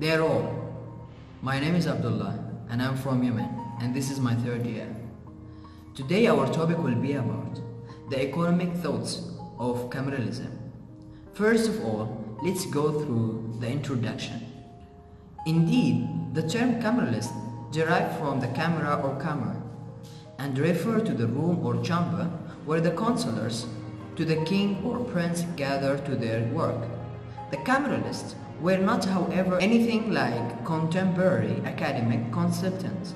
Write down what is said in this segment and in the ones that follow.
Dear all, my name is Abdullah and I'm from Yemen, and this is my third year. Today our topic will be about the economic thoughts of Cameralism. First of all, let's go through the introduction. Indeed, the term Cameralist derived from the camera or camera and refer to the room or chamber where the counselors to the king or prince gather to their work. The Cameralists were not, however, anything like contemporary academic consultants.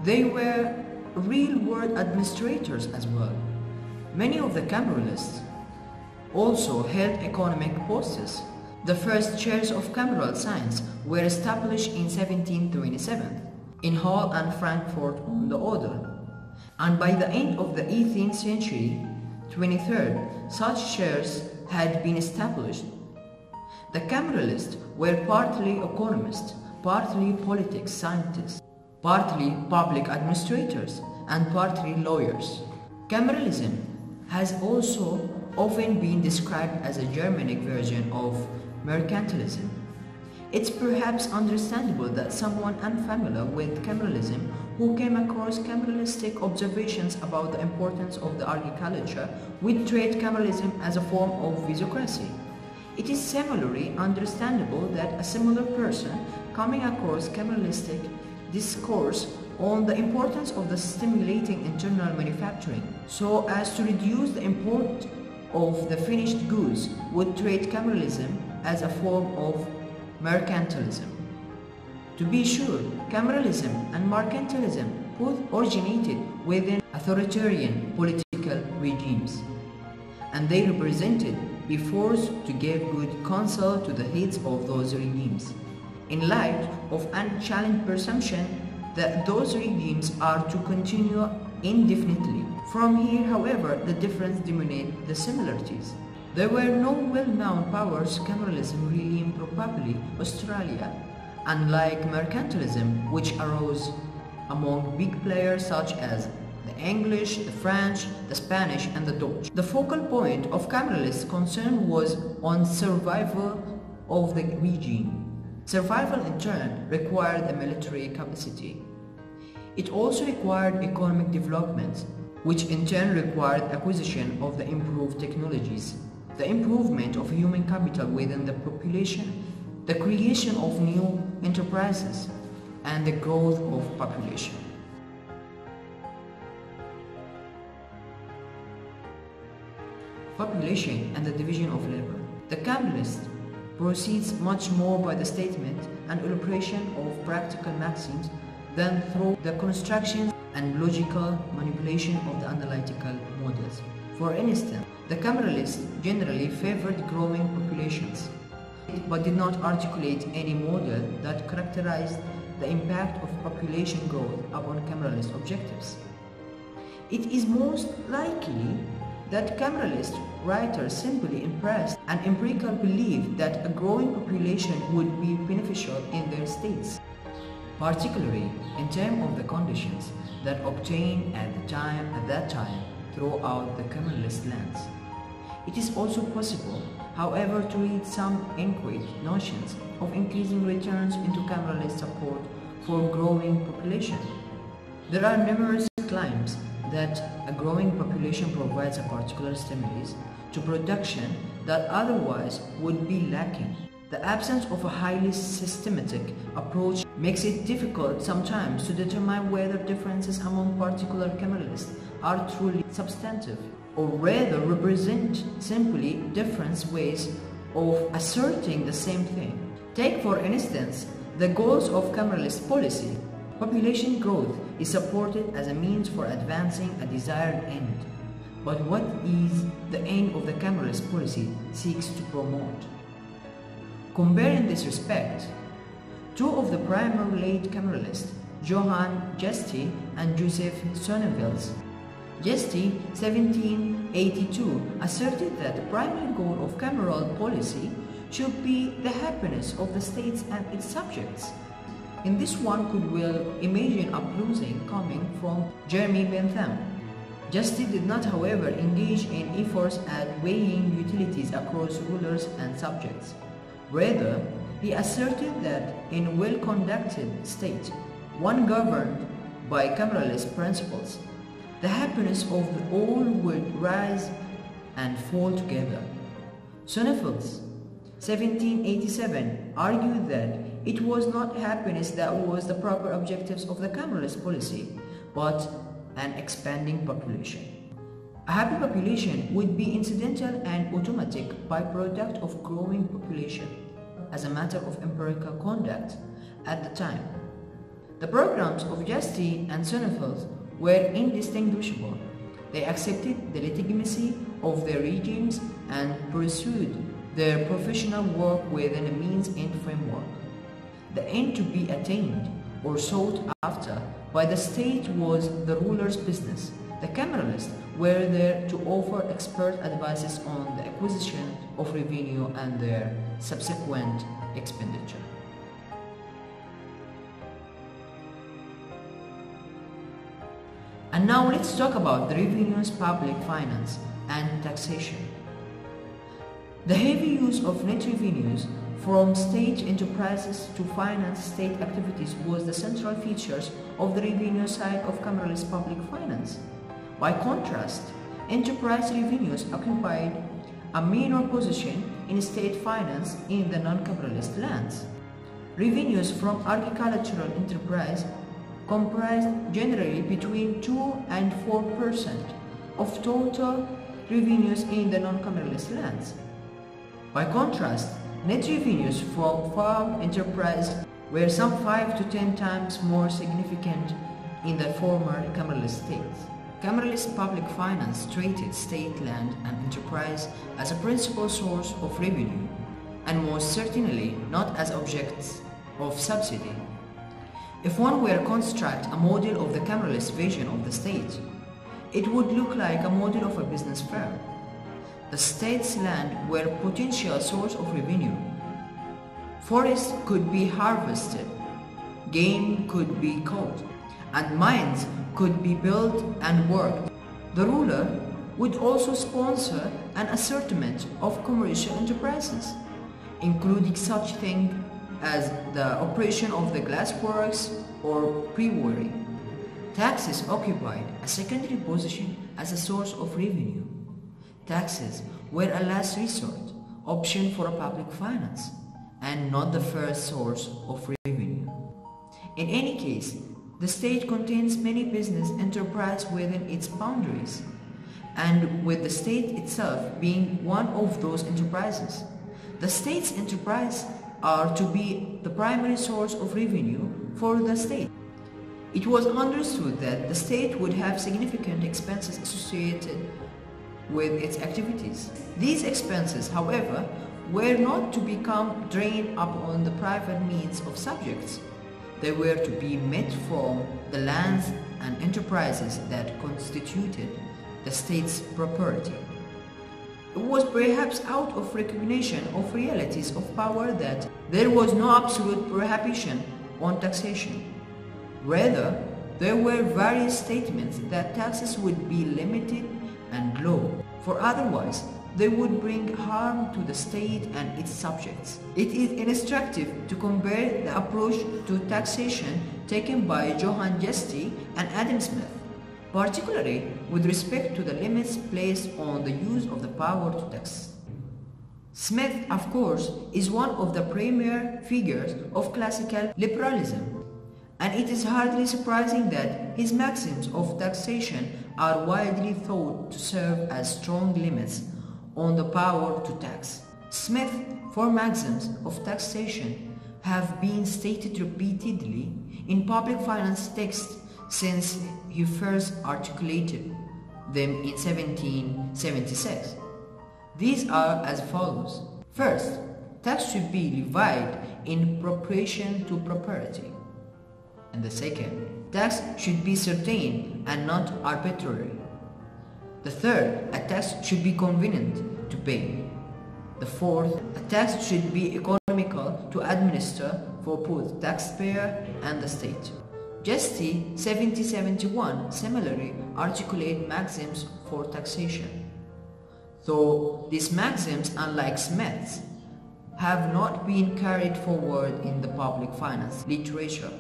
They were real-world administrators as well. Many of the Cameralists also held economic posts. The first chairs of cameral science were established in 1727 in Hull and Frankfurt on the Oder, and by the end of the 18th century, 23rd, such chairs had been established. The Cameralists were partly economists, partly politics scientists, partly public administrators, and partly lawyers. Cameralism has also often been described as a Germanic version of mercantilism. It's perhaps understandable that someone unfamiliar with Cameralism who came across Cameralistic observations about the importance of the agriculture would treat Cameralism as a form of physiocracy. It is similarly understandable that a similar person coming across Cameralistic discourse on the importance of the stimulating internal manufacturing so as to reduce the import of the finished goods would treat Cameralism as a form of mercantilism. To be sure, Cameralism and mercantilism both originated within authoritarian political regimes, and they represented a force to give good counsel to the heads of those regimes, in light of unchallenged presumption that those regimes are to continue indefinitely. From here, however, the difference dominates the similarities. There were no well-known powers Cameralism really in probably Australia, unlike mercantilism, which arose among big players such as the English, the French, the Spanish, and the Dutch. The focal point of Cameralist concern was on survival of the regime. Survival in turn required a military capacity. It also required economic development, which in turn required acquisition of the improved technologies, the improvement of human capital within the population, the creation of new enterprises, and the growth of population. Population and the division of labor. The Cameralist proceeds much more by the statement and elaboration of practical maxims than through the construction and logical manipulation of the analytical models. For instance, the Cameralists generally favored growing populations, but did not articulate any model that characterized the impact of population growth upon Cameralist objectives. It is most likely that Cameralist writers simply impressed an empirical belief that a growing population would be beneficial in their states, particularly in terms of the conditions that obtained at that time throughout the Cameralist lands. It is also possible, however, to read some inchoate notions of increasing returns into Cameralist support for growing population. There are numerous claims that a growing population provides a particular stimulus to production that otherwise would be lacking. The absence of a highly systematic approach makes it difficult sometimes to determine whether differences among particular Cameralists are truly substantive, or rather represent simply different ways of asserting the same thing. Take, for instance, the goals of Cameralist policy. Population growth is supported as a means for advancing a desired end. But what is the end of the Cameralist policy seeks to promote? Compare in this respect two of the primary late Cameralists, Johann Giesti and Joseph Sonnenfels. Giesti, 1782, asserted that the primary goal of cameral policy should be the happiness of the states and its subjects. In this one could well imagine a closing coming from Jeremy Bentham. Giesti did not, however, engage in efforts at weighing utilities across rulers and subjects. Rather, He asserted that in a well-conducted state, one governed by Cameralist principles, the happiness of all would rise and fall together. Sonnenfels, 1787, argued that it was not happiness that was the proper objectives of the Cameralist policy, but an expanding population. A happy population would be incidental and automatic byproduct of growing population as a matter of empirical conduct at the time. The programs of Justy and Sonnenfels were indistinguishable. They accepted the legitimacy of their regimes and pursued their professional work within a means-end framework. The end to be attained or sought after by the state was the ruler's business. The Cameralists were there to offer expert advices on the acquisition of revenue and their subsequent expenditure. And now let's talk about the revenues, public finance, and taxation. The heavy use of net revenues from state enterprises to finance state activities was the central features of the revenue side of Cameralist public finance. By contrast, enterprise revenues occupied a minor position in state finance in the non-Cameralist lands. Revenues from agricultural enterprise comprised generally between 2 and 4% of total revenues in the non-Cameralist lands. By contrast, net revenues from farm enterprise were some 5 to 10 times more significant in the former Cameralist states. Cameralist public finance treated state land and enterprise as a principal source of revenue, and most certainly not as objects of subsidy. If one were to construct a model of the Cameralist vision of the state, it would look like a model of a business firm. The state's land were a potential source of revenue. Forests could be harvested, game could be caught, and mines could be built and worked. The ruler would also sponsor an assortment of commercial enterprises, including such things as the operation of the glassworks or brewery. Taxes occupied a secondary position as a source of revenue. Taxes were a last resort option for a public finance and not the first source of revenue. In any case, the state contains many business enterprises within its boundaries, and with the state itself being one of those enterprises. The state's enterprises are to be the primary source of revenue for the state. It was understood that the state would have significant expenses associated with its activities. These expenses, however, were not to become drained upon the private means of subjects. They were to be met from the lands and enterprises that constituted the state's property. It was perhaps out of recognition of realities of power that there was no absolute prohibition on taxation. Rather, there were various statements that taxes would be limited and low, for otherwise they would bring harm to the state and its subjects. It is instructive to compare the approach to taxation taken by Johann Justy and Adam Smith, particularly with respect to the limits placed on the use of the power to tax. Smith, of course, is one of the premier figures of classical liberalism, and it is hardly surprising that his maxims of taxation are widely thought to serve as strong limits on the power to tax. Smith's four maxims of taxation have been stated repeatedly in public finance texts since he first articulated them in 1776. These are as follows. First, tax should be levied in proportion to property. And the second, tax should be certain and not arbitrary. The third, a tax should be convenient to pay. The fourth, a tax should be economical to administer for both taxpayer and the state. Justy 1771 similarly articulate maxims for taxation. Though these maxims, unlike Smith's, have not been carried forward in the public finance literature.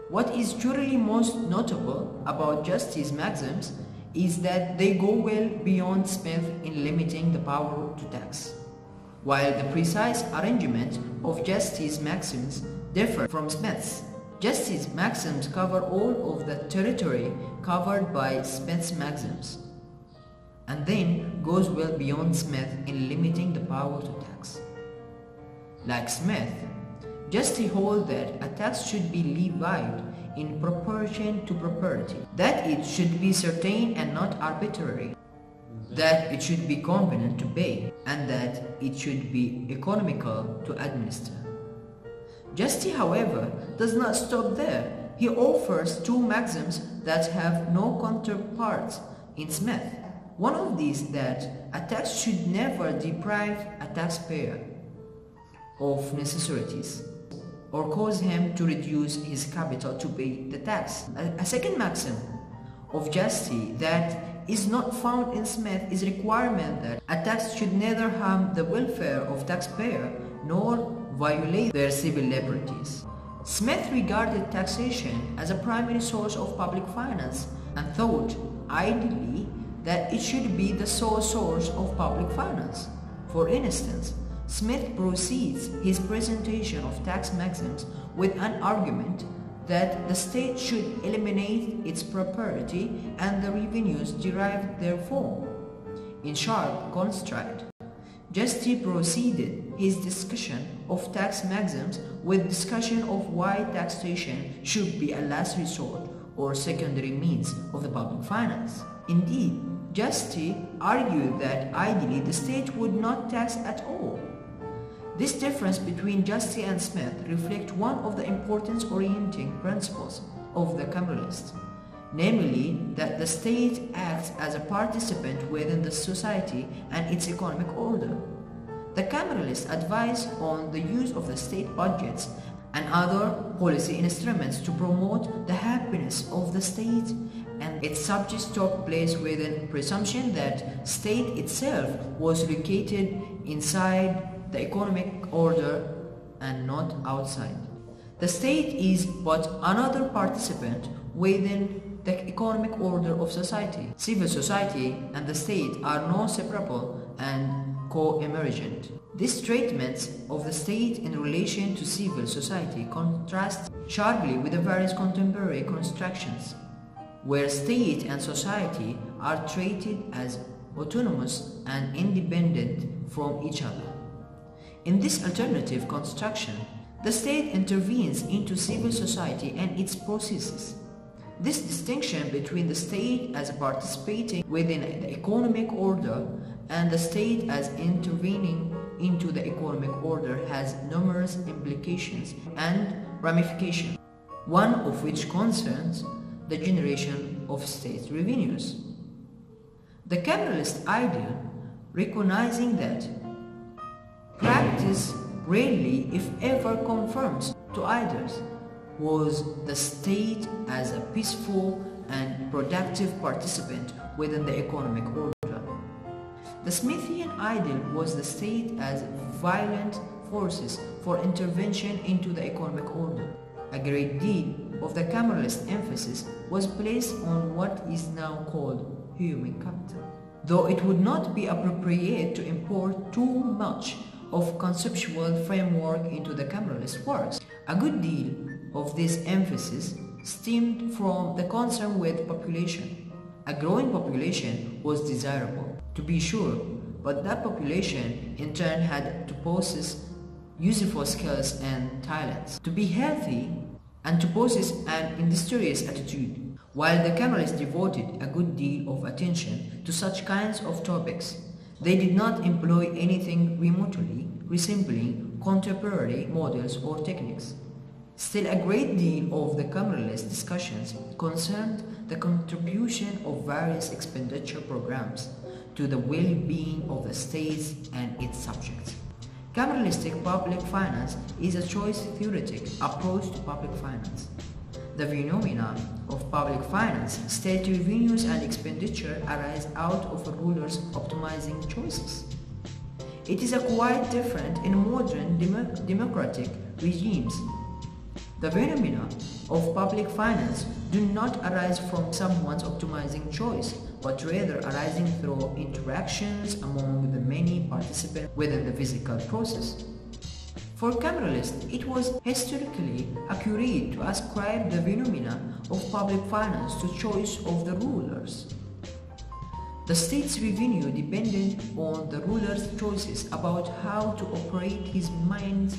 What is truly most notable about Justice's maxims is that they go well beyond Smith in limiting the power to tax. While the precise arrangement of Justice's maxims differ from Smith's, Justice's maxims cover all of the territory covered by Smith's maxims, and then goes well beyond Smith in limiting the power to tax. Like Smith, Justice holds that a tax should be levied in proportion to property, that it should be certain and not arbitrary, that it should be convenient to pay, and that it should be economical to administer. Justice, however, does not stop there. He offers two maxims that have no counterparts in Smith. One of these that a tax should never deprive a taxpayer of necessities or cause him to reduce his capital to pay the tax. A second maxim of Justice that is not found in Smith is a requirement that a tax should neither harm the welfare of taxpayer nor violate their civil liberties. Smith regarded taxation as a primary source of public finance and thought, ideally, that it should be the sole source of public finance. For instance, Smith proceeds his presentation of tax maxims with an argument that the state should eliminate its property and the revenues derived therefrom. In sharp contrast, Justice proceeded his discussion of tax maxims with discussion of why taxation should be a last resort or secondary means of the public finance. Indeed, Justice argued that ideally the state would not tax at all. This difference between Justice and Smith reflects one of the important orienting principles of the Cameralist, namely that the state acts as a participant within the society and its economic order. The Cameralist advised on the use of the state budgets and other policy instruments to promote the happiness of the state, and its subjects took place within presumption that state itself was located inside the economic order and not outside. The state is but another participant within the economic order of society. Civil society and the state are no separable and co-emergent. This treatment of the state in relation to civil society contrasts sharply with the various contemporary constructions, where state and society are treated as autonomous and independent from each other. In this alternative construction, the state intervenes into civil society and its processes. This distinction between the state as participating within the economic order and the state as intervening into the economic order has numerous implications and ramifications, one of which concerns the generation of state revenues. The Cameralist ideal, recognizing that practice rarely, if ever, conforms to ideas, was the state as a peaceful and productive participant within the economic order. The Smithian ideal was the state as violent forces for intervention into the economic order. A great deal of the Cameralist emphasis was placed on what is now called human capital, though it would not be appropriate to import too much of conceptual framework into the Cameralist works. A good deal of this emphasis stemmed from the concern with population. A growing population was desirable, to be sure, but that population in turn had to possess useful skills and talents, to be healthy, and to possess an industrious attitude. While the Cameralists devoted a good deal of attention to such kinds of topics, they did not employ anything remotely resembling contemporary models or techniques. Still, a great deal of the Cameralist discussions concerned the contribution of various expenditure programs to the well-being of the states and its subjects. Cameralistic public finance is a choice theoretic approach to public finance. The phenomena of public finance, state revenues and expenditure arise out of a ruler's optimizing choices. It is quite different in modern democratic regimes. The phenomena of public finance do not arise from someone's optimizing choice, but rather arising through interactions among the many participants within the physical process. For Cameralist, it was historically accurate to ascribe the phenomena of public finance to choice of the rulers. The state's revenue depended on the ruler's choices about how to operate his mines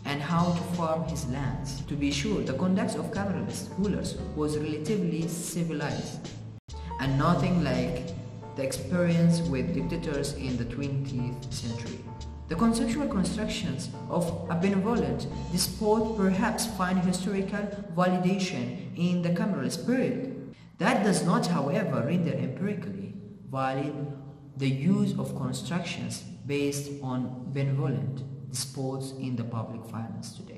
and how to farm his lands. To be sure, the conduct of Cameralist rulers was relatively civilized, and nothing like the experience with dictators in the 20th century. The conceptual constructions of a benevolent despot perhaps find historical validation in the Cameralist period. That does not, however, render empirically valid the use of constructions based on benevolent despots in the public finance today.